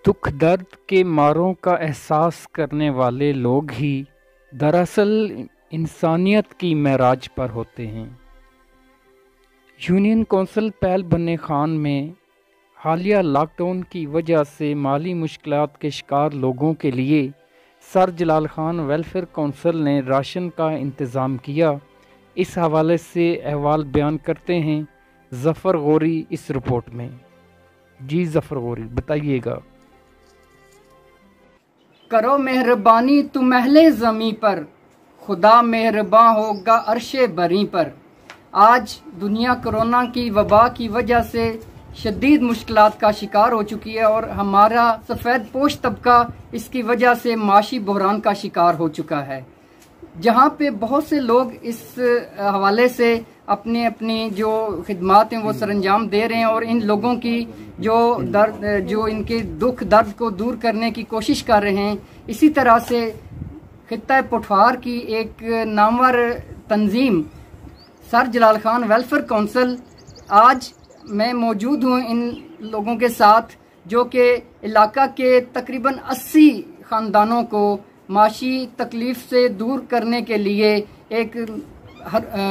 दुख दर्द के मारों का एहसास करने वाले लोग ही दरअसल इंसानियत की मेराज पर होते हैं। यूनियन कौंसिल पहल बन्ने खान में हालिया लॉकडाउन की वजह से माली मुश्किलात के शिकार लोगों के लिए सर जलाल खान वेलफेयर कौंसिल ने राशन का इंतज़ाम किया। इस हवाले से अहवाल बयान करते हैं ज़फ़र गौरी इस रिपोर्ट में। जी ज़फ़र गौरी बताइएगा। करो मेहरबानी तुम अहले ज़मी पर, खुदा मेहरबान होगा अर्शे बरी पर। आज दुनिया कोरोना की वबा की वजह से शदीद मुश्किलात का शिकार हो चुकी है और हमारा सफ़ेद पोश तबका इसकी वजह से माशी बहरान का शिकार हो चुका है, जहाँ पे बहुत से लोग इस हवाले से अपने अपनी जो खिदमात हैं वो सरंजाम दे रहे हैं और इन लोगों की जो इनके दुख दर्द को दूर करने की कोशिश कर रहे हैं। इसी तरह से खित्ता पठवार की एक नामवर तंजीम सर जलाल खान वेलफेयर कौंसिल, आज मैं मौजूद हूँ इन लोगों के साथ जो कि इलाका के तकरीबन 80 ख़ानदानों को माशी तकलीफ से दूर करने के लिए एक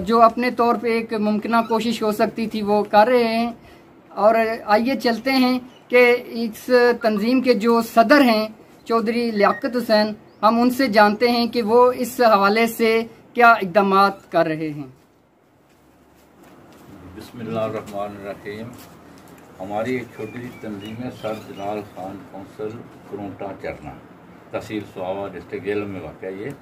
जो अपने तौर पे एक मुमकिन कोशिश हो सकती थी वो कर रहे हैं। और आइए चलते हैं कि इस तंजीम के जो सदर हैं चौधरी लियाकत हुसैन, हम उनसे जानते हैं कि वो इस हवाले से क्या इक़दाम कर रहे हैं। बिस्मिल्लाहिर्रहमानिर्रहीम। हमारी एक छोटी सी तंजीम है सर जलाल खान कौंसिल करोंटा चरना, तहसील सुहावा, डिस्ट्रिक्ट जेल में वाक़ है।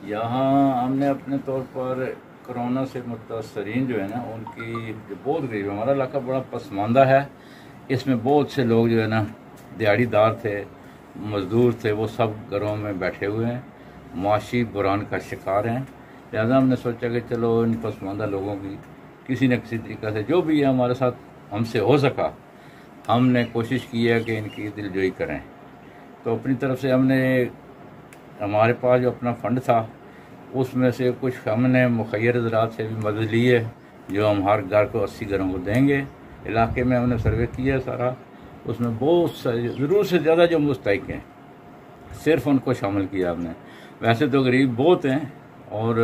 यहाँ हमने अपने तौर पर कोरोना से मुतासरीन जो है ना उनकी जो बहुत गरीब है, हमारा इलाका बड़ा पसमानदा है। इसमें बहुत से लोग जो है ना दिहाड़ीदार थे, मज़दूर थे, वो सब घरों में बैठे हुए हैं, माशी बुरान का शिकार हैं। लिहाजा हमने सोचा कि चलो इन पसमानदा लोगों की किसी न किसी तरीक़े से जो भी है हमारे साथ हमसे हो सका, हमने कोशिश की है कि इनकी दिलजोई करें। तो अपनी तरफ से हमने हमारे पास जो अपना फ़ंड था उसमें से कुछ हमने मुखैर हज़रात से भी मदद ली है, जो हम हर घर को 80 घरों को देंगे। इलाके में हमने सर्वे किया है सारा, उसमें बहुत सारे ज़रूर से ज़्यादा जो मुस्तहिक़ हैं सिर्फ उनको शामिल किया हमने। वैसे तो गरीब बहुत हैं और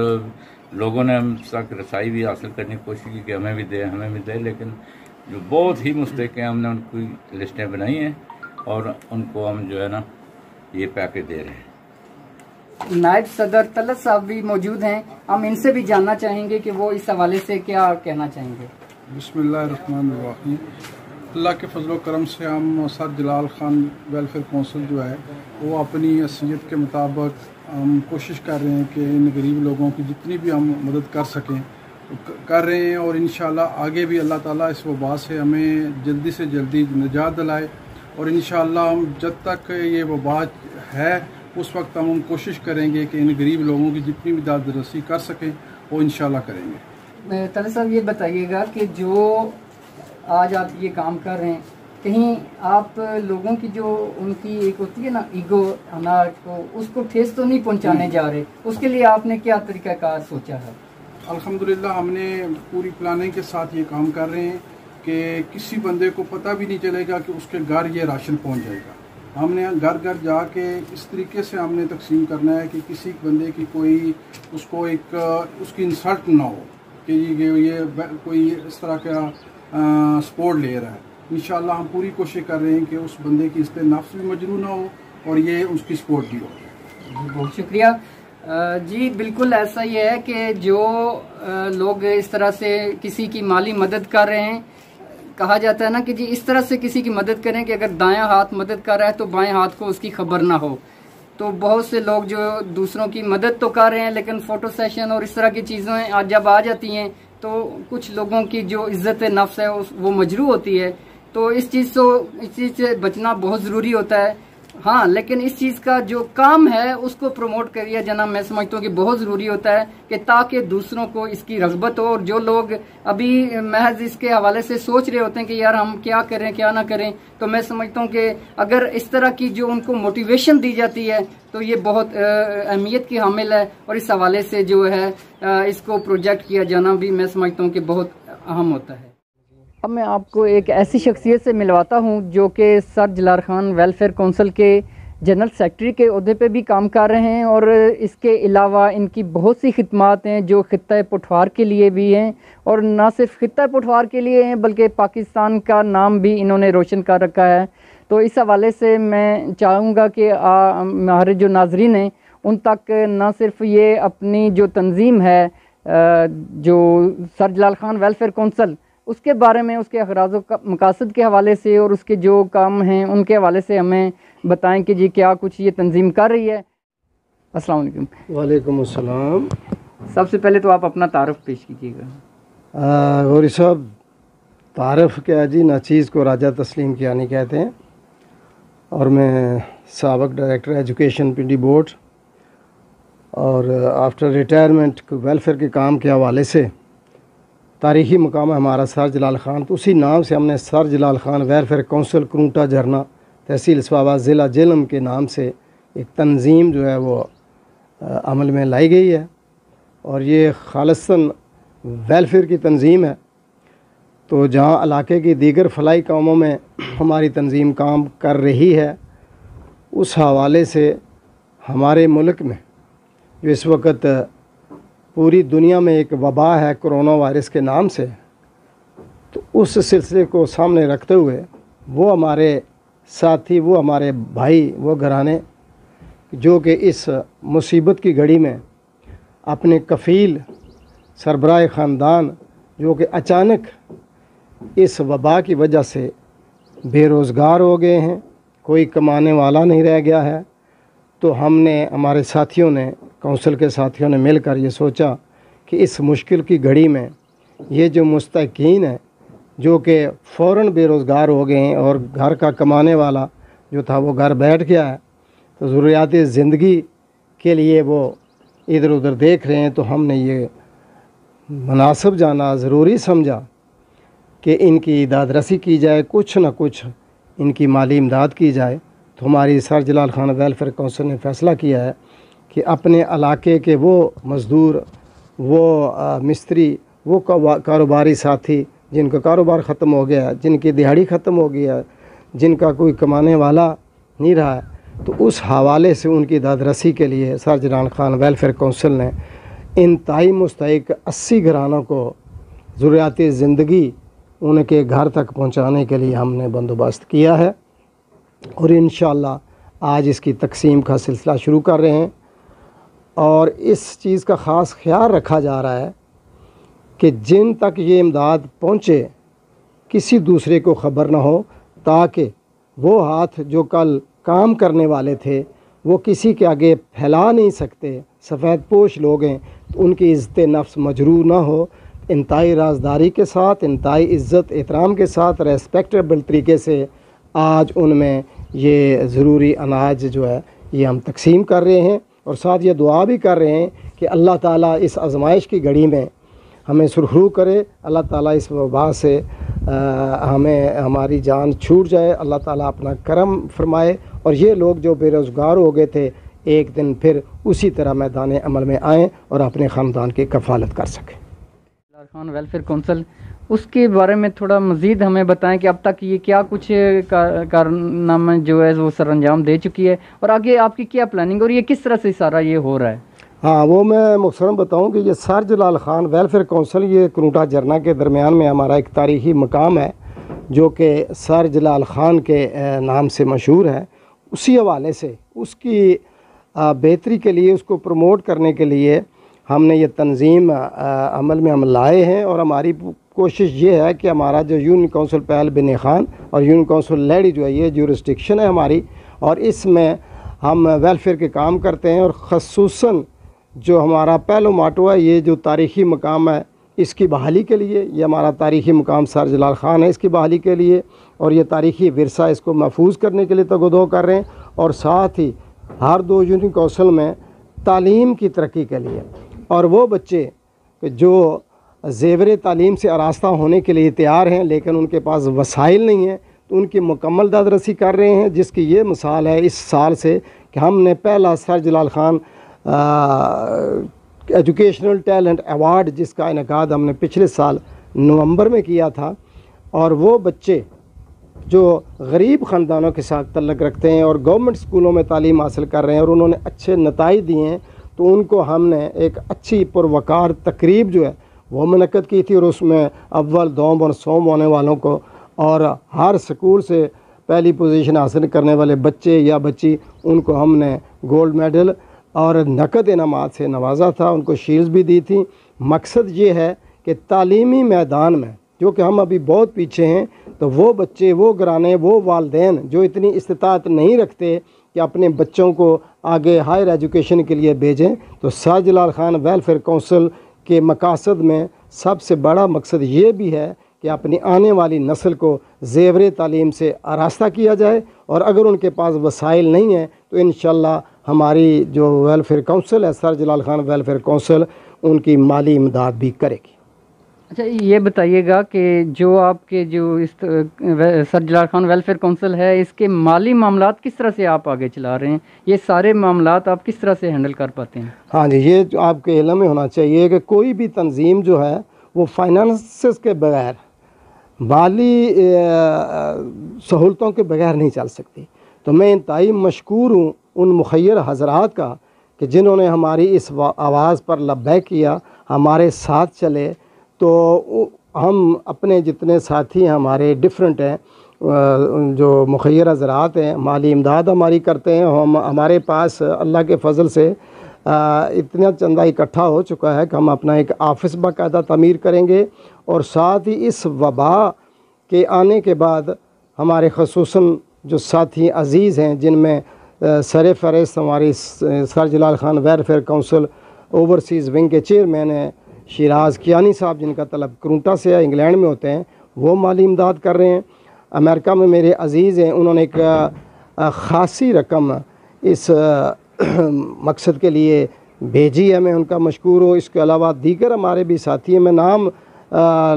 लोगों ने हम तक रसाई भी हासिल करने की कोशिश की कि हमें भी दे, लेकिन जो बहुत ही मुस्तहिक़ हैं हमने उनकी लिस्टें बनाई हैं और उनको हम जो है ना ये पैकेज दे रहे हैं। नायब सदर तलत साहब भी मौजूद हैं, हम इनसे भी जानना चाहेंगे कि वो इस हवाले से क्या कहना चाहेंगे। बिस्मिल्लाहिर्रहमानिर्रहीम। अल्लाह के फजल करम से हम सर जलाल खान वेलफेयर कौंसिल जो है वो अपनी हैसियत के मुताबिक हम कोशिश कर रहे हैं कि इन गरीब लोगों की जितनी भी हम मदद कर सकें तो कर रहे हैं और इंशाअल्लाह आगे भी अल्लाह ताला इस वबा से हमें जल्दी से जल्दी निजात दिलाए। और इंशाअल्लाह हम जब तक ये वबा है उस वक्त हम कोशिश करेंगे कि इन गरीब लोगों की जितनी भी दाद रसी कर सकें वो इंशाल्लाह करेंगे। तलत साहब ये बताइएगा कि जो आज आप ये काम कर रहे हैं, कहीं आप लोगों की जो उनकी एक होती है ना ईगो, अनाज को उसको ठेस तो नहीं पहुंचाने जा रहे, उसके लिए आपने क्या तरीक़ाकार सोचा है? अल्हम्दुलिल्लाह हमने पूरी प्लानिंग के साथ ये काम कर रहे हैं कि किसी बंदे को पता भी नहीं चलेगा कि उसके घर ये राशन पहुँच जाएगा। हमने घर घर जाके इस तरीके से हमने तकसीम करना है कि किसी बंदे की कोई उसको एक उसकी इंसल्ट ना हो कि ये कोई इस तरह का सपोर्ट ले रहा है। इंशाल्लाह हम पूरी कोशिश कर रहे हैं कि उस बंदे की इस पर नफ्स भी मजरू ना हो और ये उसकी सपोर्ट भी हो। बहुत शुक्रिया जी। बिल्कुल ऐसा ही है कि जो लोग इस तरह से किसी की माली मदद कर रहे हैं, कहा जाता है ना कि जी इस तरह से किसी की मदद करें कि अगर दायां हाथ मदद कर रहा है तो बाएं हाथ को उसकी खबर ना हो। तो बहुत से लोग जो दूसरों की मदद तो कर रहे हैं लेकिन फ़ोटो सेशन और इस तरह की चीज़ें आज जब आ जाती हैं तो कुछ लोगों की जो इज्जत नफ्स है वो मजरू होती है। तो इस चीज़ से बचना बहुत ज़रूरी होता है। हाँ, लेकिन इस चीज़ का जो काम है उसको प्रमोट करिए जाना मैं समझता हूँ कि बहुत ज़रूरी होता है कि ताकि दूसरों को इसकी रग़बत हो। और जो लोग अभी महज इसके हवाले से सोच रहे होते हैं कि यार हम क्या करें क्या ना करें, तो मैं समझता हूँ कि अगर इस तरह की जो उनको मोटिवेशन दी जाती है तो ये बहुत अहमियत की हामिल है। और इस हवाले से जो है इसको प्रोजेक्ट किया जाना भी मैं समझता हूँ कि बहुत अहम होता है। अब मैं आपको एक ऐसी शख्सियत से मिलवाता हूँ जो कि सर जलाल खान वेलफेयर काउंसिल के जनरल सेक्रेटरी के ओहदे पे भी काम कर रहे हैं और इसके अलावा इनकी बहुत सी खिदमात हैं जो खित्ता पुठवार के लिए भी हैं और ना सिर्फ खित्ता पुठवार के लिए हैं बल्कि पाकिस्तान का नाम भी इन्होंने रोशन कर रखा है। तो इस हवाले से मैं चाहूँगा कि हमारे जो नाजरीन हैं उन तक ना सिर्फ ये अपनी जो तंजीम है जो सर जलाल खान वेलफेयर काउंसिल उसके बारे में, उसके अखराज मकासद के हवाले से और उसके जो काम हैं उनके हवाले से हमें बताएं कि जी क्या कुछ ये तंजीम कर रही है। अस्सलाम वालेकुम। वालेकुम अस्सलाम। सबसे पहले तो आप अपना तारुफ पेश कीजिएगा। गौरी साहब, तारुफ क्या जी, नाचीज़ को राजा तस्लीम कियानी कहते हैं और मैं साबिक डायरेक्टर एजुकेशन पिंडी बोर्ड और आफ्टर रिटायरमेंट वेलफेयर के काम के हवाले से तारीख़ी मकाम है हमारा सर जलाल खान, तो उसी नाम से हमने सर जलाल खान वेलफेयर काउंसिल करूंटा झरना तहसील स्वाबा ज़िला जेलम के नाम से एक तंजीम जो है वो अमल में लाई गई है और ये खालिसन वेलफेयर की तंजीम है। तो जहाँ इलाके की दीगर फलाई कामों में हमारी तंजीम काम कर रही है, उस हवाले से हमारे मुल्क में जो इस वक्त पूरी दुनिया में एक वबा है कोरोना वायरस के नाम से, तो उस सिलसिले को सामने रखते हुए वो हमारे साथी, वो हमारे भाई, वो घराने जो कि इस मुसीबत की घड़ी में अपने कफ़ील सरबराह ख़ानदान जो कि अचानक इस वबा की वजह से बेरोज़गार हो गए हैं, कोई कमाने वाला नहीं रह गया है, तो हमने, हमारे साथियों ने, काउंसिल के साथियों ने मिलकर ये सोचा कि इस मुश्किल की घड़ी में ये जो मुस्तकीन है जो कि फ़ौरन बेरोज़गार हो गए हैं और घर का कमाने वाला जो था वो घर बैठ गया है, तो ज़रूरियात ज़िंदगी के लिए वो इधर उधर देख रहे हैं, तो हमने ये मुनासिब जाना, ज़रूरी समझा कि इनकी इमदाद रसी की जाए, कुछ न कुछ इनकी माली इमदाद की जाए। तो हमारी सर जलाल खान वेलफेयर काउंसिल ने फ़ैसला किया है कि अपने इलाके के वो मज़दूर, वो मिस्त्री, वो कारोबारी साथी जिनका कारोबार ख़त्म हो गया, जिनकी दिहाड़ी ख़त्म हो गया, जिनका कोई कमाने वाला नहीं रहा है, तो उस हवाले से उनकी इमदाद रसी के लिए सर जलाल खान वेलफेयर काउंसिल ने इंतहाई मुस्तहिक 80 घरानों को ज़रूरियात ज़िंदगी उनके घर तक पहुंचाने के लिए हमने बंदोबस्त किया है और इंशाअल्लाह आज इसकी तकसीम का सिलसिला शुरू कर रहे हैं। और इस चीज़ का ख़ास ख्याल रखा जा रहा है कि जिन तक ये इमदाद पहुँचे किसी दूसरे को ख़बर ना हो, ताकि वो हाथ जो कल काम करने वाले थे वो किसी के आगे फैला नहीं सकते, सफ़ेद पोश लोग हैं, तो उनकी इज़्ज़त नफ्स मजरूह ना हो, इंतहाई राजदारी के साथ, इंतहाई इज़्ज़त एहतराम के साथ, रेस्पेक्टेबल तरीके से आज उनमें ये ज़रूरी अनाज जो है ये हम तकसीम कर रहे हैं और साथ ये दुआ भी कर रहे हैं कि अल्लाह ताला इस आजमाइश की घड़ी में हमें सुरखरू करे, अल्लाह ताला इस वबा से हमें, हमारी जान छूट जाए, अल्लाह ताला अपना करम फरमाए और ये लोग जो बेरोज़गार हो गए थे एक दिन फिर उसी तरह मैदान अमल में आएँ और अपने ख़ानदान की कफ़ालत कर सकें। खान वेलफेयर काउंसिल, उसके बारे में थोड़ा मज़ीद हमें बताएं कि अब तक ये क्या कुछ कारनामा जो है वो सर अंजाम दे चुकी है और आगे आपकी क्या प्लानिंग और ये किस तरह से सारा ये हो रहा है। हाँ, वो मैं मुख्तसरन बताऊं कि ये सर जलाल खान वेलफेयर काउंसिल ये करूंटा झरना के दरमियान में हमारा एक तारीख़ी मकाम है जो कि सर जलाल खान के नाम से मशहूर है। उसी हवाले से उसकी बेहतरी के लिए, उसको प्रमोट करने के लिए हमने ये तंजीम अमल में हम लाए हैं और हमारी कोशिश ये है कि हमारा जो यूनियन काउंसिल पहल बिन खान और यूनियन काउंसिल लेडी जो है ये जुरिस्डिक्शन है हमारी और इसमें हम वेलफेयर के काम करते हैं और ख़ुसूसन जो हमारा पहला माटो है, ये जो तारीख़ी मकाम है इसकी बहाली के लिए, ये हमारा तारीख़ी मकाम सर जलाल खान है, इसकी बहाली के लिए और ये तारीख़ी विरसा इसको महफूज करने के लिए तगदो कर रहे हैं और साथ ही हर 2 यूनियन काउंसिल में तालीम की तरक्की के लिए और वो बच्चे जो ज़ेवर तालीम से आरास्ता होने के लिए तैयार हैं लेकिन उनके पास वसाइल नहीं है, तो उनकी मुकम्मल दादरसी कर रहे हैं, जिसकी ये मिसाल है इस साल से कि हमने पहला सर जलाल खान एजुकेशनल टैलेंट अवार्ड जिसका इनेकाद हमने पिछले साल नवंबर में किया था और वो बच्चे जो गरीब ख़ानदानों के साथ तल्लुक़ रखते हैं और गवर्नमेंट स्कूलों में तालीम हासिल कर रहे हैं और उन्होंने अच्छे नताइज दिए हैं, तो उनको हमने एक अच्छी पुरवकार तकरीब जो है वो मुनक़्क़द की थी और उसमें अव्वल, दोम और सोम होने वालों को और हर स्कूल से पहली पोजीशन हासिल करने वाले बच्चे या बच्ची उनको हमने गोल्ड मेडल और नकद इनामात से नवाजा था, उनको शील्ड्स भी दी थी। मकसद ये है कि तालीमी मैदान में जो कि हम अभी बहुत पीछे हैं, तो वो बच्चे, वो घराने, वो वालिदैन जो इतनी इस्तिताअत नहीं रखते कि अपने बच्चों को आगे हायर एजुकेशन के लिए भेजें, तो sir Jalal Khan welfare council के मकासद में सबसे बड़ा मकसद ये भी है कि अपनी आने वाली नस्ल को ज़ेवर तालीम से आरास्ता किया जाए, और अगर उनके पास वसाइल नहीं है तो इंशाअल्लाह हमारी जो वेलफेयर काउंसिल है, sir Jalal Khan welfare council, उनकी माली इमदाद भी करेगी। अच्छा, ये बताइएगा कि जो आपके जो इस sir Jalal Khan welfare council है, इसके माली मामलात किस तरह से आप आगे चला रहे हैं? ये सारे मामलात आप किस तरह से हैंडल कर पाते हैं? हाँ जी, ये जो आपके इल्म में होना चाहिए कि कोई भी तंजीम जो है वो फाइनेंस के बगैर, माली सहूलतों के बगैर नहीं चल सकती। तो मैं इंतहाई मशकूर हूँ उन मुखय्यर हज़रात का कि जिन्होंने हमारी इस आवाज़ पर लब्बैक किया, हमारे साथ चले। तो हम अपने जितने साथी हमारे डिफरेंट हैं, जो मुखय्यर हज़रात हैं, माली इमदाद हमारी करते हैं। हम हमारे पास अल्लाह के फ़ज़ल से इतना चंदा इकट्ठा हो चुका है कि हम अपना एक ऑफ़िस बाकायदा तमीर करेंगे, और साथ ही इस वबा के आने के बाद हमारे ख़ुसूसन जो साथी अज़ीज़ हैं, जिनमें सर फ़हरिस्त हमारी sir Jalal Khan welfare council overseas wing के चेयरमैन हैं शिराज़ कियानी साहब, जिनका तलब क्रूंटा से है, इंग्लैंड में होते हैं, वो माली इमदाद कर रहे हैं। अमेरिका में मेरे अज़ीज़ हैं, उन्होंने एक ख़ासी रकम इस मकसद के लिए भेजी है, मैं उनका मशकूर हूँ। इसके अलावा दीगर हमारे भी साथी हैं, मैं नाम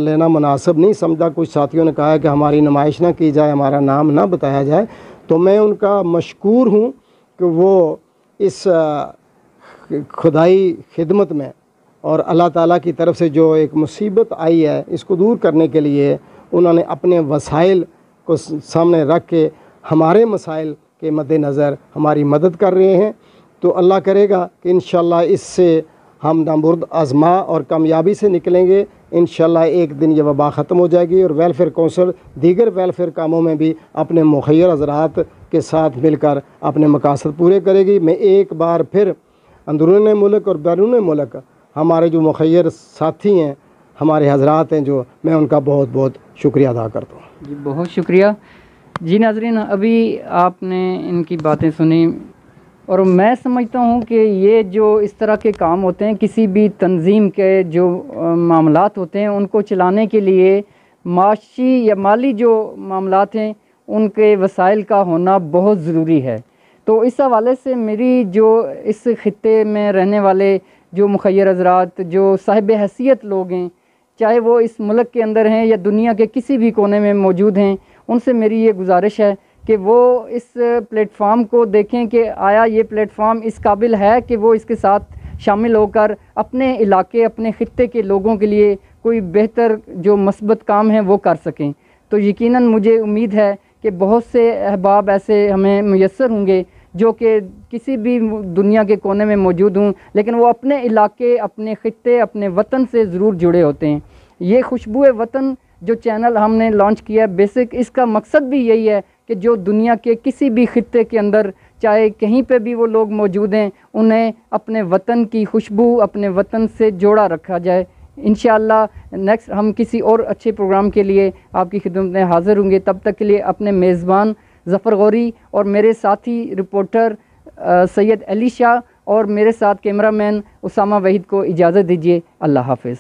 लेना मुनासिब नहीं समझा। कुछ साथियों ने कहा है कि हमारी नुमाइश ना की जाए, हमारा नाम ना बताया जाए, तो मैं उनका मशकूर हूँ कि वो इस खुदाई खिदमत में और अल्लाह ताला की तरफ से जो एक मुसीबत आई है, इसको दूर करने के लिए उन्होंने अपने वसाइल को सामने रख के हमारे मसाइल के मद्देनज़र हमारी मदद कर रहे हैं। तो अल्लाह करेगा कि इंशाअल्लाह इससे हम नामुर्द आज़मा और कामयाबी से निकलेंगे। इंशाअल्लाह एक दिन ये वबा ख़त्म हो जाएगी और वेलफेयर काउंसिल दीगर वेलफेयर कामों में भी अपने मुखय्यर हज़रात के साथ मिलकर अपने मकासद पूरे करेगी। मैं एक बार फिर अंदरून मुल्क और बैरून मुल्क हमारे जो मुखय्यर साथी हैं, हमारे हज़रात हैं, जो मैं उनका बहुत बहुत शुक्रिया अदा करता हूँ। जी, बहुत शुक्रिया। जी नाज़रीन, अभी आपने इनकी बातें सुनी, और मैं समझता हूँ कि ये जो इस तरह के काम होते हैं, किसी भी तंजीम के जो मामलात होते हैं, उनको चलाने के लिए माशी या माली जो मामलात हैं, उनके वसाइल का होना बहुत ज़रूरी है। तो इस हवाले से मेरी जो इस खित्ते में रहने वाले जो मुखय्यर हज़रात, जो साहिब हैसियत लोग हैं, चाहे वो इस मुल्क के अंदर हैं या दुनिया के किसी भी कोने में मौजूद हैं, उनसे मेरी ये गुजारिश है कि वो इस प्लेटफॉर्म को देखें कि आया ये प्लेटफॉर्म इस काबिल है कि वो इसके साथ शामिल होकर अपने इलाके, अपने खित्ते के लोगों के लिए कोई बेहतर जो मस्बत काम है वो कर सकें। तो यकीनन मुझे उम्मीद है कि बहुत से अहबाब ऐसे हमें मुयस्सर होंगे जो कि किसी भी दुनिया के कोने में मौजूद हों, लेकिन वो अपने इलाके, अपने खित्ते, अपने वतन से ज़रूर जुड़े होते हैं। ये खुशबू वतन जो चैनल हमने लॉन्च किया है, बेसिक इसका मकसद भी यही है कि जो दुनिया के किसी भी खित्ते के अंदर, चाहे कहीं पे भी वो लोग मौजूद हैं, उन्हें अपने वतन की खुशबू, अपने वतन से जोड़ा रखा जाए। इंशाअल्लाह नेक्स्ट हम किसी और अच्छे प्रोग्राम के लिए आपकी खिदमत में हाज़िर होंगे। तब तक के लिए अपने मेज़बान ज़फ़र गौरी और मेरे साथी रिपोर्टर सैयद अली शाह और मेरे साथ कैमरामैन उसामा वहीद को इजाज़त दीजिए। अल्लाह हाफ़िज़।